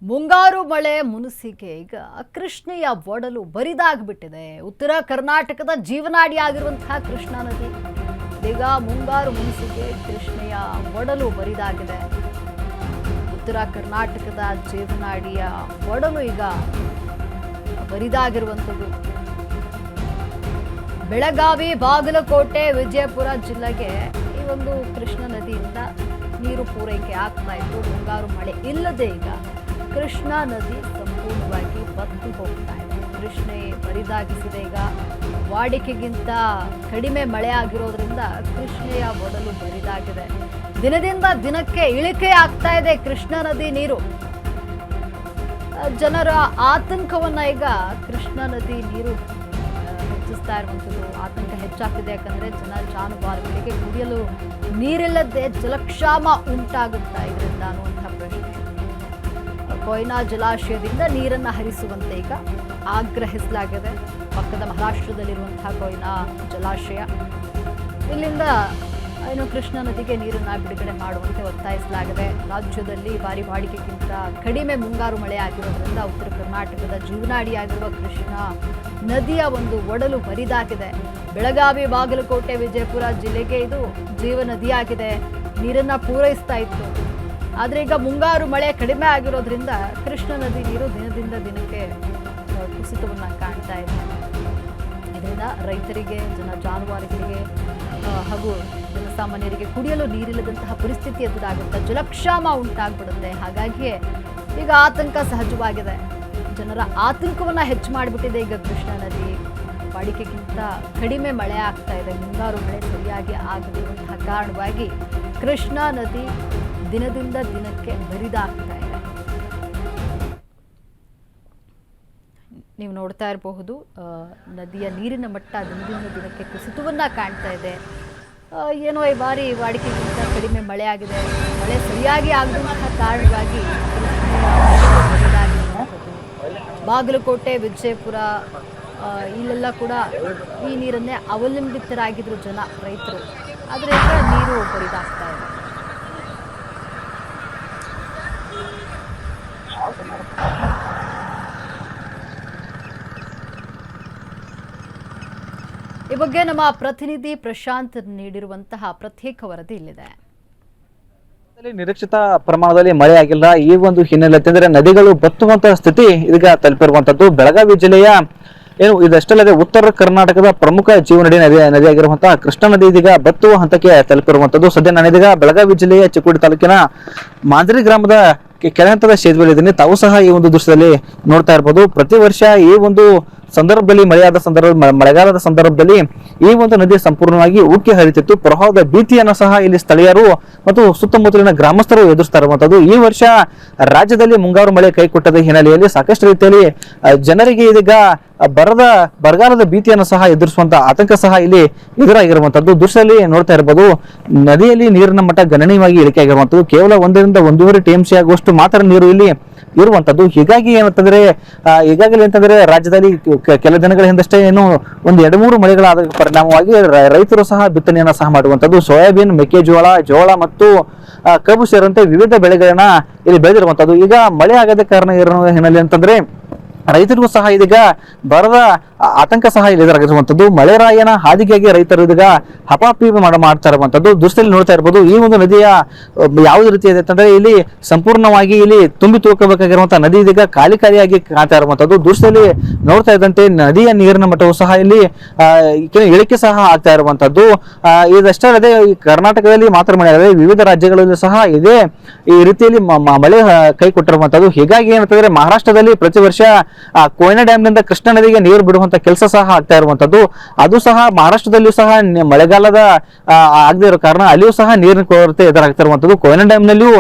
ಮುಂಗಾರು ಮಳೆ ಮುನಿಸಿಗೆ ಈಗ ಕೃಷ್ಣೆಯ ಒಡಲು ಬರಿದಾಗ್ಬಿಟ್ಟಿದೆ. ಉತ್ತರ ಕರ್ನಾಟಕದ ಜೀವನಾಡಿಯಾಗಿರುವಂತಹ ಕೃಷ್ಣಾ ನದಿ ಈಗ ಮುಂಗಾರು ಮುನಿಸಿಗೆ ಕೃಷ್ಣೆಯ ಒಡಲು ಬರಿದಾಗಿದೆ. ಉತ್ತರ ಕರ್ನಾಟಕದ ಜೀವನಾಡಿಯ ಒಡಲು ಈಗ ಬರಿದಾಗಿರುವಂಥದ್ದು. ಬೆಳಗಾವಿ, ಬಾಗಲಕೋಟೆ, ವಿಜಯಪುರ ಜಿಲ್ಲೆಗೆ ಈ ಒಂದು ಕೃಷ್ಣಾ ನದಿಯಿಂದ ನೀರು ಪೂರೈಕೆ ಆಗ್ತಾ ಇತ್ತು. ಮುಂಗಾರು ಮಳೆ ಇಲ್ಲದೆ ಈಗ ಕೃಷ್ಣಾ ನದಿ ಸಂಪೂರ್ಣವಾಗಿ ಬತ್ತಿ ಹೋಗ್ತಾ ಇದೆ. ಕೃಷ್ಣೆ ಬರಿದಾಗಿಸಿದೆ. ಈಗ ವಾಡಿಕೆಗಿಂತ ಕಡಿಮೆ ಮಳೆ ಆಗಿರೋದ್ರಿಂದ ಕೃಷ್ಣೆಯ ಒಡಲು ಬರಿದಾಗಿದೆ. ದಿನದಿಂದ ದಿನಕ್ಕೆ ಇಳಿಕೆ ಆಗ್ತಾ ಇದೆ ಕೃಷ್ಣಾ ನದಿ ನೀರು. ಜನರ ಆತಂಕವನ್ನ ಈಗ ಕೃಷ್ಣಾ ನದಿ ನೀರು ಹೆಚ್ಚಿಸ್ತಾ ಇರುವಂಥದ್ದು. ಆತಂಕ ಹೆಚ್ಚಾಗ್ತಿದೆ. ಯಾಕಂದ್ರೆ ಜನ ಜಾನುವಾರುಗಳಿಗೆ ಕುಡಿಯಲು ನೀರಿಲ್ಲದೆ ಜಲಕ್ಷಾಮ ಉಂಟಾಗುತ್ತಾ ಇದರಿಂದ ಅನ್ನುವಂಥ ಪ್ರಶ್ನೆ. ಕೊಯ್ನಾ ಜಲಾಶಯದಿಂದ ನೀರನ್ನು ಹರಿಸುವಂತೆ ಈಗ ಆಗ್ರಹಿಸಲಾಗಿದೆ. ಪಕ್ಕದ ಮಹಾರಾಷ್ಟ್ರದಲ್ಲಿರುವಂತಹ ಕೊಯ್ನಾ ಜಲಾಶಯ, ಇಲ್ಲಿಂದ ಏನು ಕೃಷ್ಣಾ ನದಿಗೆ ನೀರನ್ನು ಬಿಡುಗಡೆ ಮಾಡುವಂತೆ ಒತ್ತಾಯಿಸಲಾಗಿದೆ. ರಾಜ್ಯದಲ್ಲಿ ಭಾರಿ ವಾಡಿಕೆಗಿಂತ ಕಡಿಮೆ ಮುಂಗಾರು ಮಳೆ ಆಗಿರೋದ್ರಿಂದ ಉತ್ತರ ಕರ್ನಾಟಕದ ಜೀವನಾಡಿಯಾಗಿರುವ ಕೃಷ್ಣಾ ನದಿಯ ಒಂದು ಒಡಲು ಬರಿದಾಗಿದೆ. ಬೆಳಗಾವಿ, ಬಾಗಲಕೋಟೆ, ವಿಜಯಪುರ ಜಿಲ್ಲೆಗೆ ಇದು ಜೀವ ನದಿಯಾಗಿದೆ. ನೀರನ್ನು ಪೂರೈಸ್ತಾ ಇತ್ತು. ಆದರೆ ಈಗ ಮುಂಗಾರು ಮಳೆ ಕಡಿಮೆ ಆಗಿರೋದ್ರಿಂದ ಕೃಷ್ಣಾ ನದಿ ನೀರು ದಿನದಿಂದ ದಿನಕ್ಕೆ ಕುಸಿತವನ್ನು ಕಾಣ್ತಾ ಇದೆ. ಇದರಿಂದ ರೈತರಿಗೆ, ಜಾನುವಾರುಗಳಿಗೆ ಹಾಗೂ ಜನಸಾಮಾನ್ಯರಿಗೆ ಕುಡಿಯಲು ನೀರಿಲ್ಲದಂತಹ ಪರಿಸ್ಥಿತಿ ಎದುರಾಗುತ್ತೆ. ಜಲಕ್ಷಾಮ ಉಂಟಾಗ್ಬಿಡುತ್ತೆ. ಹಾಗಾಗಿಯೇ ಈಗ ಆತಂಕ ಸಹಜವಾಗಿದೆ. ಜನರ ಆತಂಕವನ್ನು ಹೆಚ್ಚು ಮಾಡಿಬಿಟ್ಟಿದೆ. ಈಗ ಕೃಷ್ಣಾ ನದಿ ವಾಡಿಕೆಗಿಂತ ಕಡಿಮೆ ಮಳೆ ಆಗ್ತಾ ಇದೆ. ಮುಂಗಾರು ಮಳೆ ಸರಿಯಾಗಿ ಆಗದಿರುವಂತಹ ಕಾರಣವಾಗಿ ಕೃಷ್ಣಾ ನದಿ ದಿನದಿಂದ ದಿನಕ್ಕೆ ಬರಿದಾಗ್ತಾ ಇದೆ. ನೀವು ನೋಡ್ತಾ ಇರಬಹುದು, ನದಿಯ ನೀರಿನ ಮಟ್ಟ ದಿನದಿಂದ ದಿನಕ್ಕೆ ಕುಸಿತವನ್ನ ಕಾಣ್ತಾ ಇದೆ. ಏನೋ ಈ ಬಾರಿ ವಾಡಿಕೆಗಿಂತ ಕಡಿಮೆ ಮಳೆ ಆಗಿದೆ. ಮಳೆ ಸರಿಯಾಗಿ ಆಗದಂತಹ ಕಾರಣವಾಗಿ ಬಾಗಲಕೋಟೆ, ವಿಜಯಪುರ ಇಲ್ಲೆಲ್ಲ ಕೂಡ ಈ ನೀರನ್ನೇ ಅವಲಂಬಿತರಾಗಿದ್ರು ಜನ, ರೈತರು. ಆದರೆ ಈಗ ನೀರು ಬರಿದಾಗ್ತಾ ಇದೆ. ಈ ಬಗ್ಗೆ ನಮ್ಮ ಪ್ರತಿನಿಧಿ ಪ್ರಶಾಂತ್ ನೀಡಿರುವಂತಹ ಪ್ರತ್ಯೇಕ ವರದಿ ಇಲ್ಲಿದೆ. ನಿರೀಕ್ಷಿತ ಪ್ರಮಾಣದಲ್ಲಿ ಮಳೆ ಆಗಿಲ್ಲ. ಈ ಒಂದು ಹಿನ್ನೆಲೆ ಅಂತಂದ್ರೆ ನದಿಗಳು ಬತ್ತುವಂತಹ ಸ್ಥಿತಿ ಇದೀಗ ತಲುಪಿರುವಂತದ್ದು. ಬೆಳಗಾವಿ ಜಿಲ್ಲೆಯ ಏನು ಇದಷ್ಟಲ್ಲದೆ ಉತ್ತರ ಕರ್ನಾಟಕದ ಪ್ರಮುಖ ಜೀವನಡಿ ನದಿಯಾಗಿರುವಂತಹ ಕೃಷ್ಣಾ ನದಿ ಇದೀಗ ಬತ್ತುವ ಹಂತಕ್ಕೆ ತಲುಪಿರುವಂತದ್ದು. ಸದ್ಯ ನಾನಿದೀಗ ಬೆಳಗಾವಿ ಜಿಲ್ಲೆಯ ಚಿಕ್ಕೋಡಿ ತಾಲೂಕಿನ ಮಾಂಜರಿ ಗ್ರಾಮದ ಕೆಳ ಹಂತದ ಸೇತುವೆ ಇದ್ದೀನಿ. ತಾವು ಸಹ ಈ ಒಂದು ದೃಶ್ಯದಲ್ಲಿ ನೋಡ್ತಾ ಇರಬಹುದು. ಪ್ರತಿ ವರ್ಷ ಈ ಒಂದು ಸಂದರ್ಭದಲ್ಲಿ ಮಳೆಗಾಲದ ಸಂದರ್ಭದಲ್ಲಿ ಈ ಒಂದು ನದಿ ಸಂಪೂರ್ಣವಾಗಿ ಉಕ್ಕಿ ಹರಿತಿತ್ತು. ಪ್ರವಾಹದ ಭೀತಿಯನ್ನು ಸಹ ಇಲ್ಲಿ ಸ್ಥಳೀಯರು ಮತ್ತು ಸುತ್ತಮುತ್ತಲಿನ ಗ್ರಾಮಸ್ಥರು ಎದುರಿಸ್ತಾ ಇರುವಂತದ್ದು. ಈ ವರ್ಷ ರಾಜ್ಯದಲ್ಲಿ ಮುಂಗಾರು ಮಳೆ ಕೈಕೊಟ್ಟದ ಹಿನ್ನೆಲೆಯಲ್ಲಿ ಸಾಕಷ್ಟು ರೀತಿಯಲ್ಲಿ ಜನರಿಗೆ ಇದೀಗ ಬರಗಾಲದ ಭೀತಿಯನ್ನು ಸಹ ಎದುರಿಸುವಂತ ಆತಂಕ ಸಹ ಇಲ್ಲಿ ಎದುರಾಗಿರುವಂತದ್ದು. ದೃಶ್ಯದಲ್ಲಿ ನೋಡ್ತಾ ಇರಬಹುದು, ನದಿಯಲ್ಲಿ ನೀರಿನ ಮಟ್ಟ ಗಣನೀಯವಾಗಿ ಇಳಿಕೆ ಆಗಿರುವಂತದ್ದು. ಕೇವಲ 1.5 TMC ಆಗುವಷ್ಟು ಮಾತ್ರ ನೀರು ಇಲ್ಲಿ ಇರುವಂತದ್ದು. ಹೀಗಾಗಿ ಏನಂತಂದ್ರೆ ಈಗಾಗಲೇ ಅಂತಂದ್ರೆ ರಾಜ್ಯದಲ್ಲಿ ಕೆಲ ದಿನಗಳ ಹಿಂದಷ್ಟೇ ಏನು ಒಂದು 2-3 ಮಳೆಗಳಾದ ಪರಿಣಾಮವಾಗಿ ರೈತರು ಸಹ ಬಿತ್ತನೆಯನ್ನ ಸಹ ಮಾಡುವಂತದ್ದು. ಸೋಯಾಬೀನ್, ಮೆಕ್ಕೆಜೋಳ, ಜೋಳ ಮತ್ತು ಕಬ್ಬು ಸೇರಿದಂತೆ ವಿವಿಧ ಬೆಳೆಗಳನ್ನ ಇಲ್ಲಿ ಬೆಳೆದಿರುವಂತದ್ದು. ಈಗ ಮಳೆ ಆಗದ ಕಾರಣ ಇರೋ ಹಿನ್ನೆಲೆ ಅಂತಂದ್ರೆ ರೈತರಿಗೂ ಸಹ ಇದೀಗ ಬರದ ಆತಂಕ ಸಹ ಇಲ್ಲಿ ಎದುರಾಗಿರುವಂತದ್ದು. ಮಳೆರಾಯನ ಹಾದಿಗಾಗಿ ರೈತರು ಇದೀಗ ಹಪಾಪಿ ಮಾಡ್ತಾ ಇರುವಂತದ್ದು. ದೃಶ್ಯದಲ್ಲಿ ನೋಡ್ತಾ ಇರಬಹುದು. ಈ ಒಂದು ನದಿಯ ಯಾವುದೇ ರೀತಿ ಇದೆ ಅಂತಂದ್ರೆ ಇಲ್ಲಿ ಸಂಪೂರ್ಣವಾಗಿ ಇಲ್ಲಿ ತುಂಬಿ ತೂಕಬೇಕಾಗಿರುವಂತಹ ನದಿ ಇದೀಗ ಖಾಲಿಯಾಗಿ ಕಾಣ್ತಾ ಇರುವಂತದ್ದು. ದೃಶ್ಯದಲ್ಲಿ ನೋಡ್ತಾ ಇದ್ದಂತೆ ನದಿಯ ನೀರಿನ ಮಟ್ಟವು ಸಹ ಇಲ್ಲಿ ಇಳಿಕೆ ಸಹ ಆಗ್ತಾ ಇರುವಂತದ್ದು. ಇದಷ್ಟೇ ಅಲ್ಲದೆ ಈ ಕರ್ನಾಟಕದಲ್ಲಿ ಮಾತ್ರ ಮಳೆ ಆಗದೆ ವಿವಿಧ ರಾಜ್ಯಗಳಲ್ಲಿ ಸಹ ಇದೇ ಈ ರೀತಿಯಲ್ಲಿ ಮಳೆ ಕೈ ಕೊಟ್ಟಿರುವಂತದ್ದು. ಹೀಗಾಗಿ ಏನಂತಂದ್ರೆ ಮಹಾರಾಷ್ಟ್ರದಲ್ಲಿ ಪ್ರತಿ ವರ್ಷ ಕೊಯ್ನಾ ಡ್ಯಾಮ್ ನಿಂದ ಕೃಷ್ಣಾ ನದಿಗೆ ನೀರು ಬಿಡುವಂತ ಕೆಲಸ ಸಹ ಆಗ್ತಾ ಇರುವಂತದ್ದು. ಅದು ಸಹ ಮಹಾರಾಷ್ಟ್ರದಲ್ಲಿಯೂ ಸಹ ಮಳೆಗಾಲದ ಆಗದೆ ಇರೋ ಕಾರಣ ಅಲ್ಲಿಯೂ ಸಹ ನೀರಿನ ಕೊರತೆ ಎದುರಾಗ್ತಾ ಇರುವಂತದ್ದು. ಕೊಯ್ನಾ ಡ್ಯಾಮ್ ನಲ್ಲಿಯೂ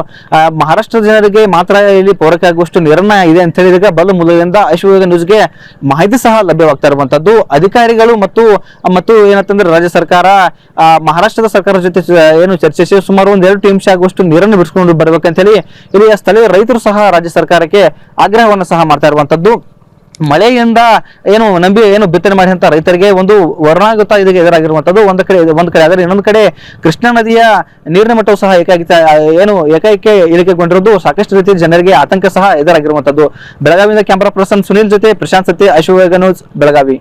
ಮಹಾರಾಷ್ಟ್ರ ಜನರಿಗೆ ಮಾತ್ರ ಇಲ್ಲಿ ಪೂರೈಕೆ ಆಗುವಷ್ಟು ನೀರನ್ನ ಇದೆ ಅಂತ ಹೇಳಿ ಈಗ ಬಲ್ಲ ಮೂಲದಿಂದ ಐಶ್ವರ್ಯ ನ್ಯೂಸ್ಗೆ ಮಾಹಿತಿ ಸಹ ಲಭ್ಯವಾಗ್ತಾ ಇರುವಂತದ್ದು. ಅಧಿಕಾರಿಗಳು ಮತ್ತು ಏನಂತಂದ್ರೆ ರಾಜ್ಯ ಸರ್ಕಾರ ಮಹಾರಾಷ್ಟ್ರದ ಸರ್ಕಾರದ ಜೊತೆ ಏನು ಚರ್ಚಿಸಿ ಸುಮಾರು 1-2 TMC ಆಗುವಷ್ಟು ನೀರನ್ನು ಬಿಡಿಸ್ಕೊಂಡು ಬರ್ಬೇಕಂತ ಹೇಳಿ ಇಲ್ಲಿ ಸ್ಥಳೀಯ ರೈತರು ಸಹ ರಾಜ್ಯ ಸರ್ಕಾರಕ್ಕೆ ಆಗ್ರಹವನ್ನು ಸಹ ಮಾಡ್ತಾ ಇರುವಂತದ್ದು. ಮಳೆಯಿಂದ ಏನು ಬಿತ್ತನೆ ಮಾಡಿದಂತ ರೈತರಿಗೆ ಒಂದು ವರ್ಣಾಗುತ್ತ ಇದಕ್ಕೆ ಎದುರಾಗಿರುವಂತದ್ದು ಒಂದ್ ಕಡೆ ಆದರೆ ಇನ್ನೊಂದು ಕಡೆ ಕೃಷ್ಣಾ ನದಿಯ ನೀರಿನ ಮಟ್ಟವು ಸಹ ಏಕಾಏಕಿ ಇಳಿಕೆಗೊಂಡಿರುವುದು ಸಾಕಷ್ಟು ರೀತಿಯ ಜನರಿಗೆ ಆತಂಕ ಸಹ ಎದುರಾಗಿರುವಂತದ್ದು. ಬೆಳಗಾವಿಯಿಂದ ಕ್ಯಾಮರಾ ಪರ್ಸನ್ ಸುನಿಲ್ ಜೊತೆ ಪ್ರಶಾಂತ್ ಸತ್ಯ, ಅಶ್ವವೇಗ ನ್ಯೂಸ್, ಬೆಳಗಾವಿ.